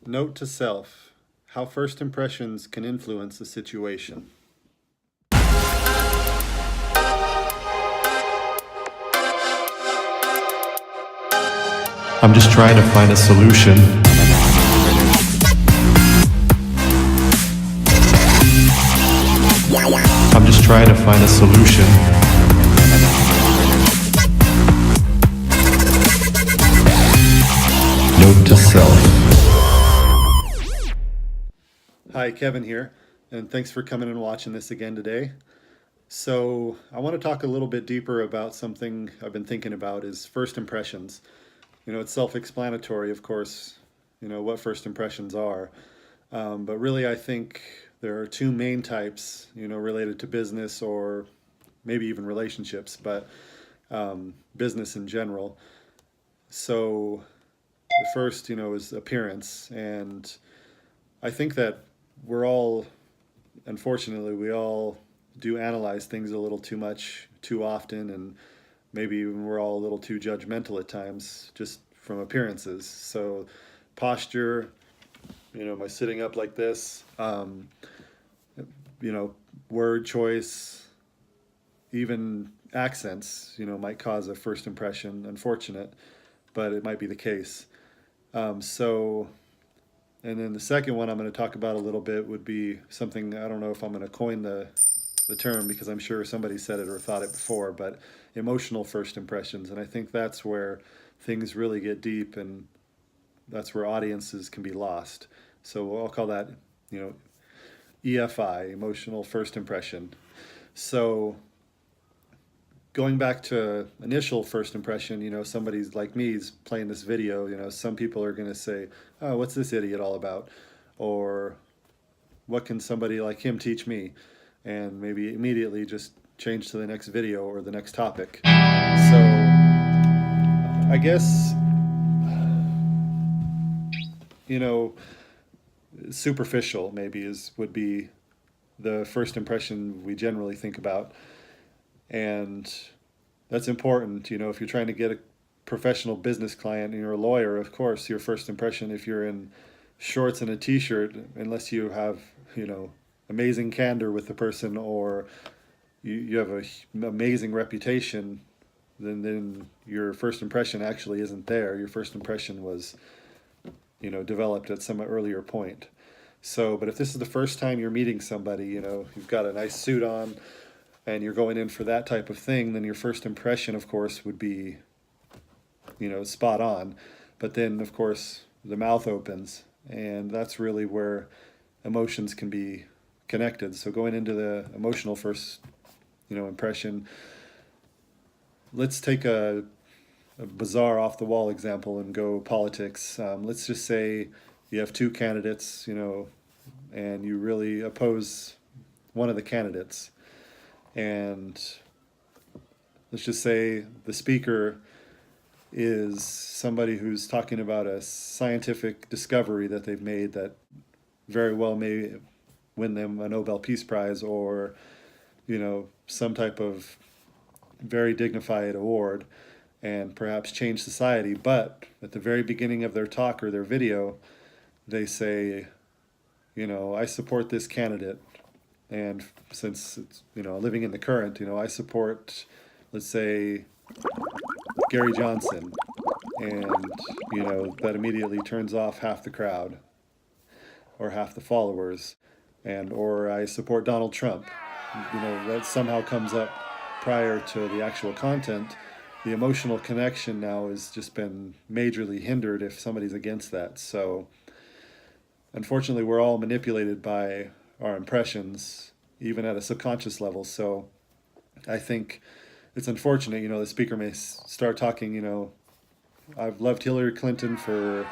Note to self: how first impressions can influence a situation. I'm just trying to find a solution. I'm just trying to find a solution. Note to self. Hi, Kevin here, and thanks for coming and watching this again today. So I want to talk a little bit deeper about something I've been thinking about is first impressions. It's self-explanatory, of course, what first impressions are. But really, I think there are two main types, related to business or maybe even relationships, but business in general. So the first, is appearance. And I think that unfortunately, we all do analyze things a little too much, too often, and maybe even we're all a little too judgmental at times just from appearances. So posture, am I sitting up like this? Word choice, even accents, might cause a first impression. Unfortunate, but it might be the case. And then the second one I'm going to talk about a little bit would be something, I don't know if I'm going to coin the term because I'm sure somebody said it or thought it before, but emotional first impressions. And I think that's where things really get deep, and that's where audiences can be lost. So I'll call that, EFI, emotional first impression. So going back to initial first impression, somebody's like me is playing this video, some people are going to say, oh, what's this idiot all about? Or what can somebody like him teach me? And maybe immediately just change to the next video or the next topic. So I guess, superficial maybe would be the first impression we generally think about. And that's important, if you're trying to get a professional business client and you're a lawyer, of course, your first impression, if you're in shorts and a t-shirt, unless you have, amazing candor with the person, or you have an amazing reputation, then your first impression actually isn't there. Your first impression was, developed at some earlier point. So, but if this is the first time you're meeting somebody, you've got a nice suit on, and you're going in for that type of thing, then your first impression, of course, would be, spot on. But then, of course, the mouth opens, and that's really where emotions can be connected. So going into the emotional first, impression, let's take a bizarre off-the-wall example and go politics. Let's just say you have two candidates, and you really oppose one of the candidates. And let's just say the speaker is somebody who's talking about a scientific discovery that they've made that very well may win them a Nobel Peace Prize, or, some type of very dignified award, and perhaps change society. But at the very beginning of their talk or their video, they say, I support this candidate. And since it's, living in the current, I support, let's say, Gary Johnson. And, that immediately turns off half the crowd or half the followers. Or I support Donald Trump. That somehow comes up prior to the actual content. The emotional connection now has just been majorly hindered if somebody's against that. So unfortunately, we're all manipulated by our impressions, even at a subconscious level. So I think it's unfortunate, the speaker may start talking, I've loved Hillary Clinton for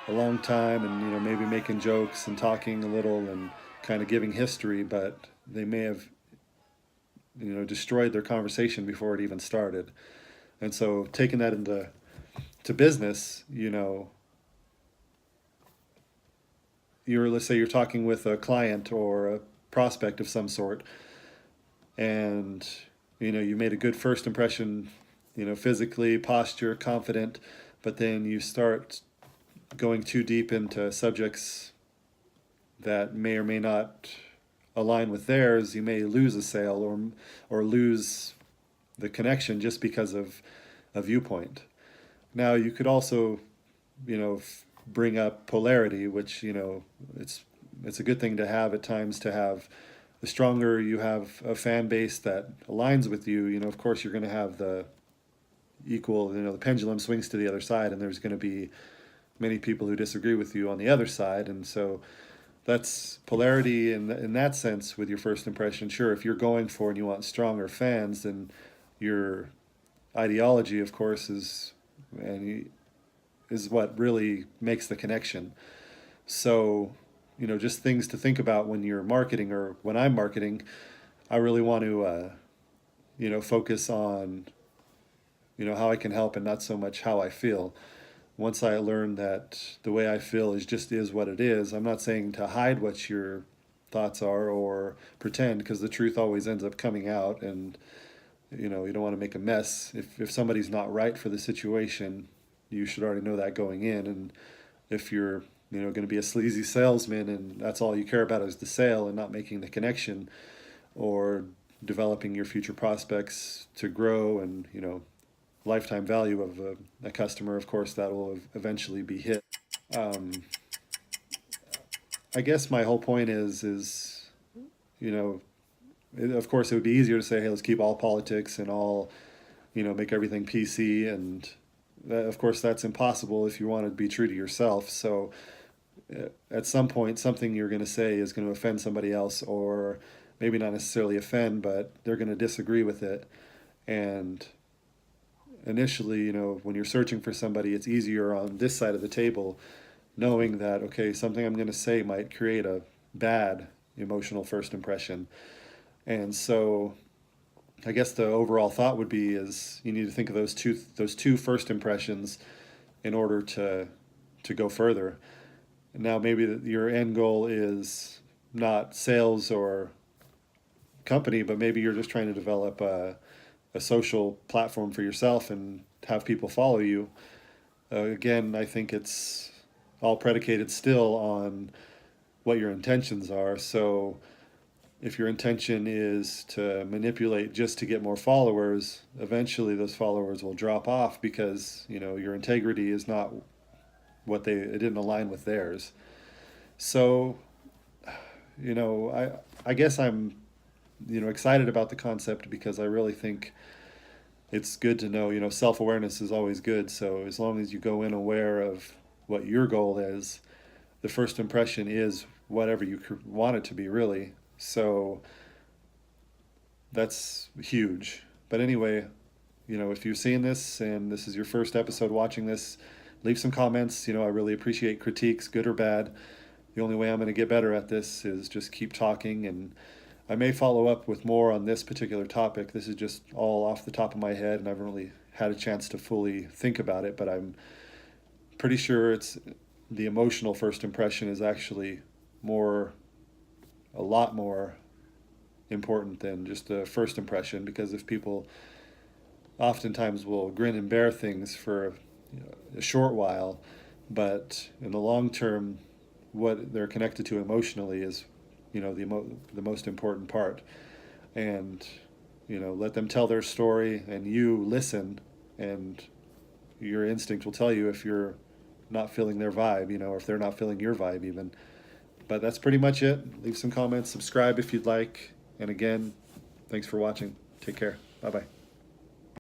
a long time, and, maybe making jokes and talking a little and kind of giving history, but they may have, destroyed their conversation before it even started. And so taking that into business, let's say you're talking with a client or a prospect of some sort, and you made a good first impression, physically, posture, confident, but then you start going too deep into subjects that may or may not align with theirs, you may lose a sale or lose the connection just because of a viewpoint. Now you could also, bring up polarity, which it's a good thing to have at times. To have the stronger you have a fan base that aligns with you, of course you're going to have the equal. The pendulum swings to the other side, and there's going to be many people who disagree with you on the other side, and so that's polarity in that sense with your first impression. Sure, if you're going for and you want stronger fans, then your ideology, of course, is what really makes the connection. So, just things to think about when you're marketing or when I'm marketing. I really want to, focus on, how I can help and not so much how I feel. Once I learn that the way I feel is what it is, I'm not saying to hide what your thoughts are or pretend, because the truth always ends up coming out, and you don't want to make a mess. If somebody's not right for the situation, you should already know that going in. And if you're going to be a sleazy salesman and that's all you care about is the sale and not making the connection or developing your future prospects to grow and lifetime value of a customer, of course that will eventually be hit. um, I guess my whole point is you know of course it would be easier to say, hey, let's keep all politics and all, make everything PC, and of course that's impossible if you want to be true to yourself. So at some point something you're going to say is going to offend somebody else, or maybe not necessarily offend, but they're going to disagree with it. And initially, when you're searching for somebody, it's easier on this side of the table, knowing that, okay, something I'm going to say might create a bad emotional first impression. And so I guess the overall thought would be is you need to think of those two first impressions in order to go further. Now maybe your end goal is not sales or company, but maybe you're just trying to develop a social platform for yourself and have people follow you. Again, I think it's all predicated still on what your intentions are. So if your intention is to manipulate just to get more followers, eventually those followers will drop off because your integrity is not it didn't align with theirs. So I guess I'm excited about the concept because I really think it's good to know, self-awareness is always good. So as long as you go in aware of what your goal is, the first impression is whatever you want it to be, really. So that's huge. But anyway, if you're seeing this and this is your first episode watching this, leave some comments. I really appreciate critiques, good or bad. The only way I'm going to get better at this is just keep talking, and I may follow up with more on this particular topic. This is just all off the top of my head, and I haven't really had a chance to fully think about it, but I'm pretty sure it's the emotional first impression is actually a lot more important than just the first impression, because if people oftentimes will grin and bear things for a short while, but in the long term, what they're connected to emotionally is the most important part. And let them tell their story and you listen, and your instinct will tell you if you're not feeling their vibe, or if they're not feeling your vibe even. But that's pretty much it. Leave some comments, subscribe if you'd like, and again, thanks for watching. Take care. Bye bye.